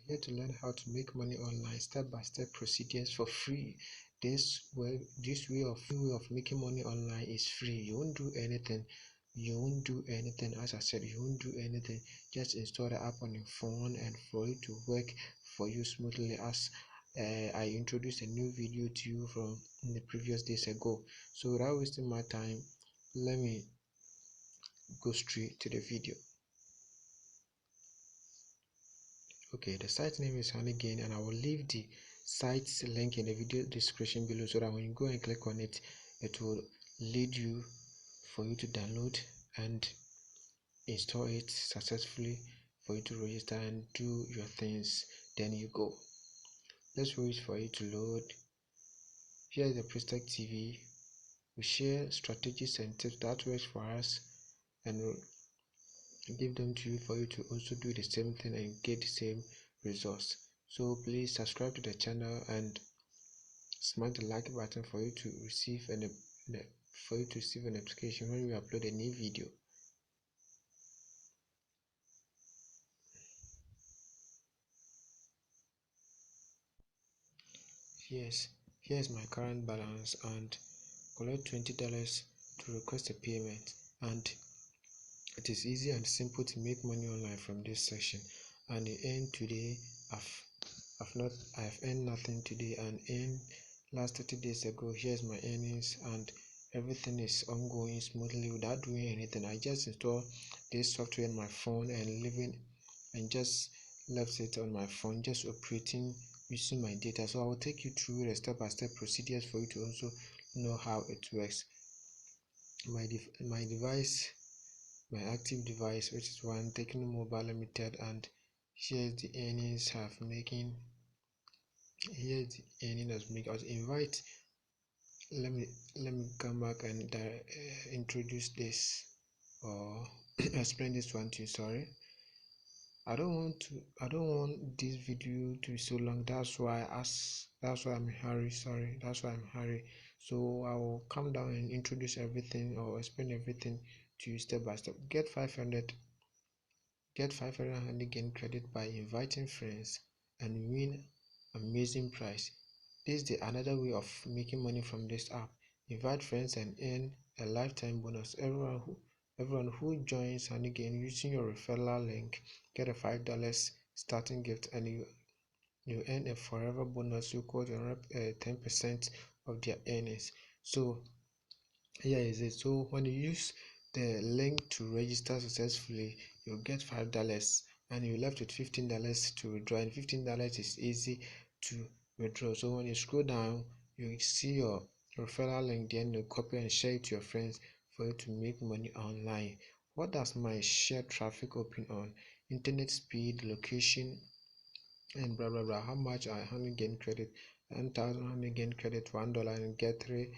here to learn how to make money online, step-by-step procedures for free. This way of making money online is free. You won't do anything. As I said, you won't do anything. Just install the app on your phone and for it to work for you smoothly, as I introduced a new video to you from the previous days ago. So without wasting my time, let me go straight to the video. Okay, the site name is HoneyGain, and I will leave the site's link in the video description below, so that when you go and click on it, it will lead you for you to download and install it successfully, for you to register and do your things. Then you go. Let's wait for it to load. Here is the Prestech TV. We share strategies and tips that works for us, and we'll give them to you for you to also do the same thing and get the same results. So please subscribe to the channel and smash the like button for you to receive a notification when we upload a new video. Here's my current balance, and collect $20 to request a payment. And it is easy and simple to make money online from this section. And the earn today, I've earned nothing today, and earned last 30 days ago. Here's my earnings, and everything is ongoing smoothly without doing anything. I just installed this software on my phone and just left it on my phone, just operating using my data. So I will take you through the step-by-step procedures for you to also know how it works. My active device, which is one Tecno Mobile Limited, and here's the earnings I've making. Here's the earning as make us invite. Let me come back and introduce this or explain this one to you. Sorry, I don't want this video to be so long. That's why I'm in hurry. Sorry, that's why I'm in hurry. So I will come down and introduce everything or explain everything to you step by step. Get 500 HoneyGain credit by inviting friends and win amazing prize. This is another way of making money from this app. Invite friends and earn a lifetime bonus. Everyone who joins HoneyGain using your referral link get a $5 starting gift, and you earn a forever bonus equal to 10% of their earnings. So here is it. So when you use the link to register successfully, you'll get $5, and you're left with $15 to withdraw, and $15 is easy to withdraw. So when you scroll down, you see your referral link, then you copy and share it to your friends for you to make money online. What does my share traffic open on? Internet speed, location, and blah blah blah. How much I HoneyGain credit? 1,000 HoneyGain credit, $1, and get 3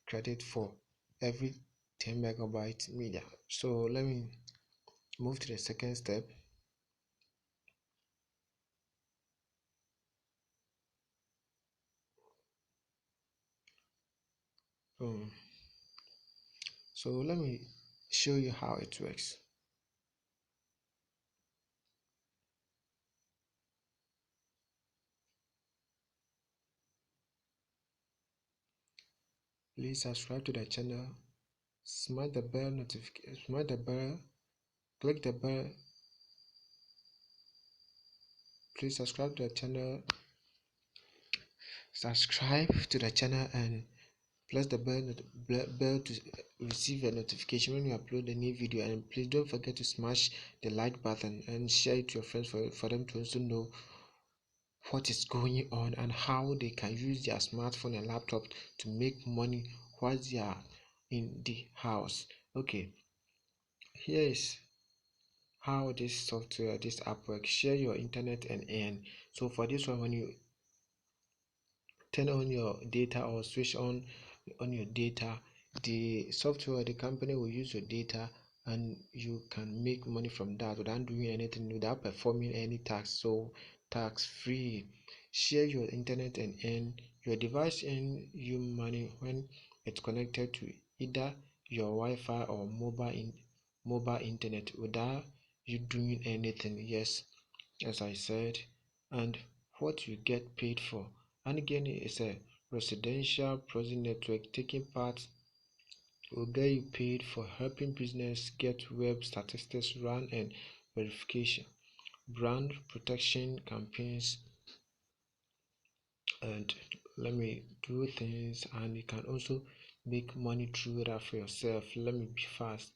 credit for every 10 megabyte media. So let me move to the second step. So let me show you how it works. Please subscribe to the channel, smash the bell notification, smash the bell, click the bell. Please subscribe to the channel, and press the bell to receive a notification when you upload a new video. And please don't forget to smash the like button and share it to your friends for them to also know what is going on and how they can use their smartphone and laptop to make money while they are in the house. Okay, here is how this app works. Share your internet and earn. So for this one, when you turn on your data or switch on your data, the software, the company will use your data, and you can make money from that without doing anything, without performing any tax. So tax free. Share your internet and earn. Your device earn you money when it's connected to either your Wi-Fi or mobile internet without you doing anything. Yes, as I said, and what you get paid for. And again, is a residential proxy network. Taking part will get you paid for helping business get web statistics run and verification, brand protection campaigns, and let me do things. And you can also make money through that for yourself. Let me be fast,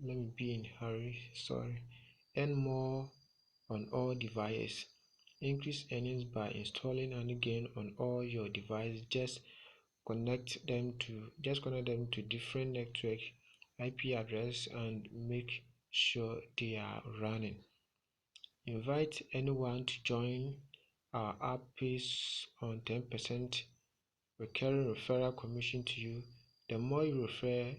let me be in hurry, sorry. Earn more on all devices. Increase earnings by installing and again on all your devices. Connect them to different network IP address and make sure they are running. Invite anyone to join our app pays on 10% recurring referral commission to you. The more you refer,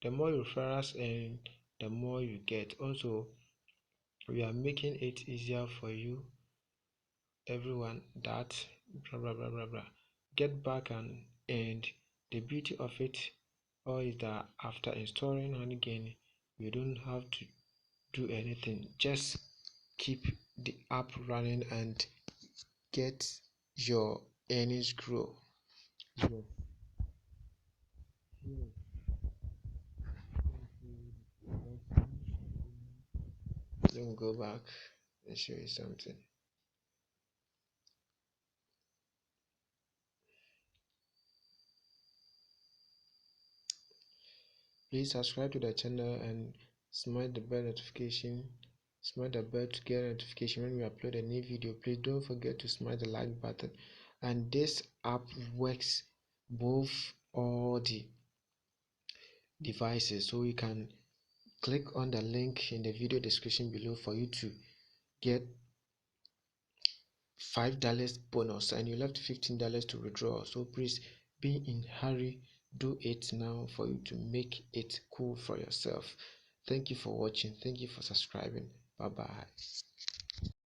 the more referrals and the more you get. Also, we are making it easier for you, everyone, that blah blah blah blah blah. Get back and the beauty of it all is that after installing and again, you don't have to do anything. Just keep the app running and get your earnings grow. Yes. Let me go back and show you something. Please subscribe to the channel and smash the bell notification. Smash the bell to get a notification when we upload a new video. Please don't forget to smash the like button. And this app works both all the devices, so you can click on the link in the video description below for you to get $5 bonus and you left $15 to withdraw. So please be in hurry, do it now for you to make it cool for yourself. Thank you for watching. Thank you for subscribing. Bye bye.